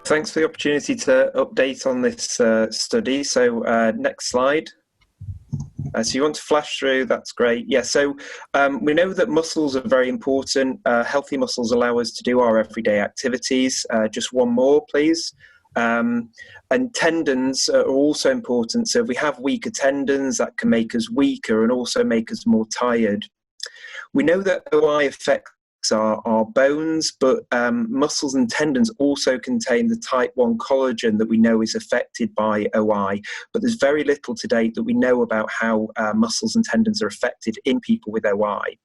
Thanks for the opportunity to update on this study. So next slide. So you want to flash through, that's great. Yeah, so we know that muscles are very important. Healthy muscles allow us to do our everyday activities. Just one more, please. And tendons are also important. So if we have weaker tendons, that can make us weaker and also make us more tired. We know that OI affects our bones, but muscles and tendons also contain the type 1 collagen that we know is affected by OI, but there's very little to date that we know about how muscles and tendons are affected in people with OI.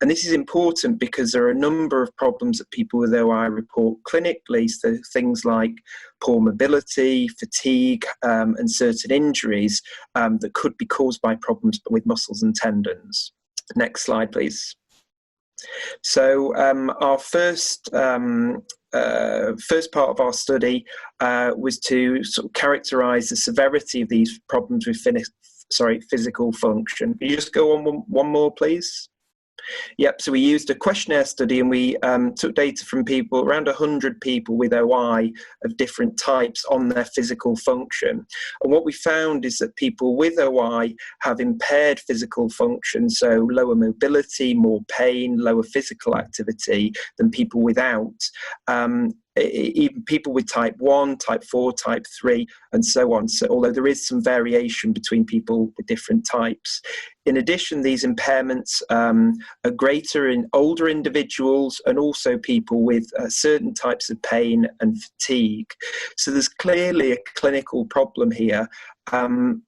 And this is important because there are a number of problems that people with OI report clinically, so things like poor mobility, fatigue, and certain injuries that could be caused by problems with muscles and tendons. Next slide, please. So our first part of our study was to sort of characterize the severity of these problems with physical function. Can you just go on one more, please? Yep, so we used a questionnaire study and we took data from people, around 100 people with OI of different types on their physical function. And what we found is that people with OI have impaired physical function, so lower mobility, more pain, lower physical activity than people without. Even people with type 1, type 4, type 3, and so on. So although there is some variation between people with different types. In addition, these impairments are greater in older individuals and also people with certain types of pain and fatigue. So there's clearly a clinical problem here.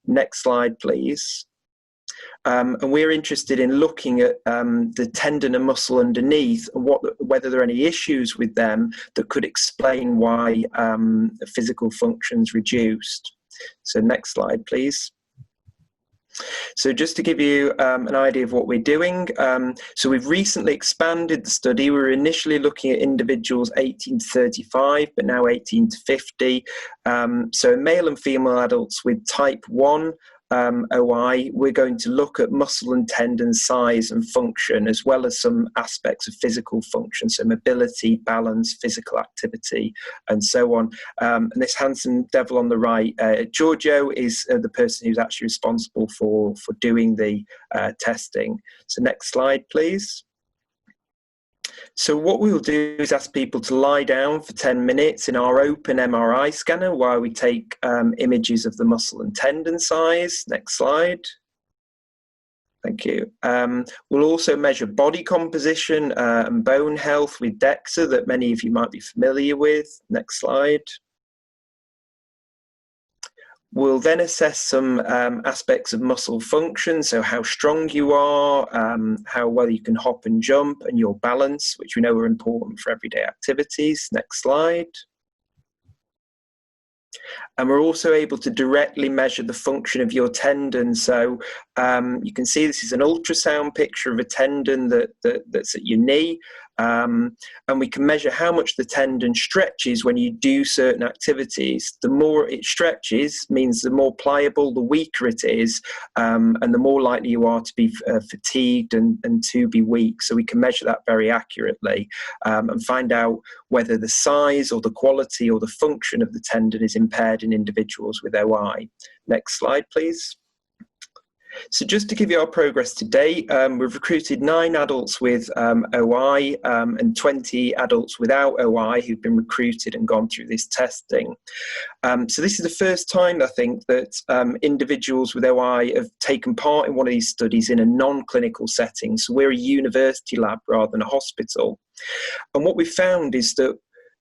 Next slide, please. And we're interested in looking at the tendon and muscle underneath and whether there are any issues with them that could explain why physical function's reduced. So next slide, please. So just to give you an idea of what we're doing, so we've recently expanded the study. We were initially looking at individuals 18 to 35, but now 18 to 50. So male and female adults with type 1 OI, we're going to look at muscle and tendon size and function, as well as some aspects of physical function, so mobility, balance, physical activity, and so on. And this handsome devil on the right, Giorgio, is the person who's actually responsible for doing the testing. So next slide, please. So what we'll do is ask people to lie down for 10 minutes in our open MRI scanner while we take images of the muscle and tendon size. Next slide. Thank you. We'll also measure body composition and bone health with DEXA that many of you might be familiar with. Next slide. We'll then assess some aspects of muscle function, so how strong you are, how well you can hop and jump, and your balance, which we know are important for everyday activities. Next slide. And we're also able to directly measure the function of your tendon. So you can see this is an ultrasound picture of a tendon that's at your knee. And we can measure how much the tendon stretches when you do certain activities. The more it stretches means the more pliable, the weaker it is, and the more likely you are to be fatigued and to be weak. So we can measure that very accurately and find out whether the size or the quality or the function of the tendon is impaired in individuals with OI. Next slide, please. So just to give you our progress to date, we've recruited 9 adults with OI and 20 adults without OI who've been recruited and gone through this testing. So this is the first time, I think, that individuals with OI have taken part in one of these studies in a non-clinical setting. So we're a university lab rather than a hospital. And what we found is that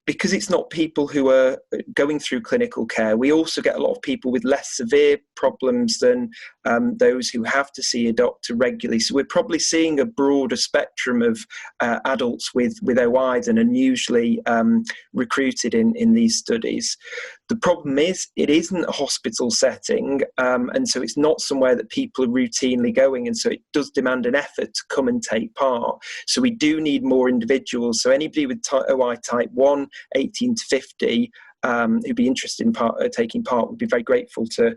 because it's not people who are going through clinical care, we also get a lot of people with less severe problems than those who have to see a doctor regularly. So we're probably seeing a broader spectrum of adults with OI than are usually recruited in these studies. The problem is it isn't a hospital setting, and so it's not somewhere that people are routinely going, and so it does demand an effort to come and take part. So we do need more individuals. So anybody with OI type 1, 18 to 50, who'd be interested in taking part would be very grateful to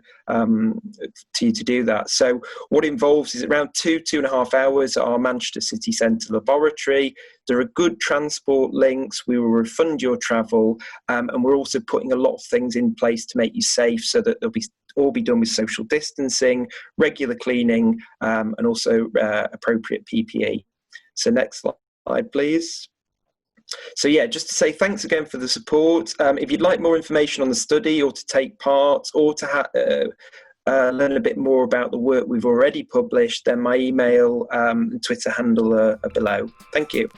you to do that. So what it involves is around 2.5 hours at our Manchester City Centre laboratory. There are good transport links. We will refund your travel, and we're also putting a lot of things in place to make you safe, so that they'll all be done with social distancing, regular cleaning, and also appropriate PPE. So next slide, please. So yeah, just to say thanks again for the support. If you'd like more information on the study, or to take part, or to learn a bit more about the work we've already published, then my email and Twitter handle are below. Thank you.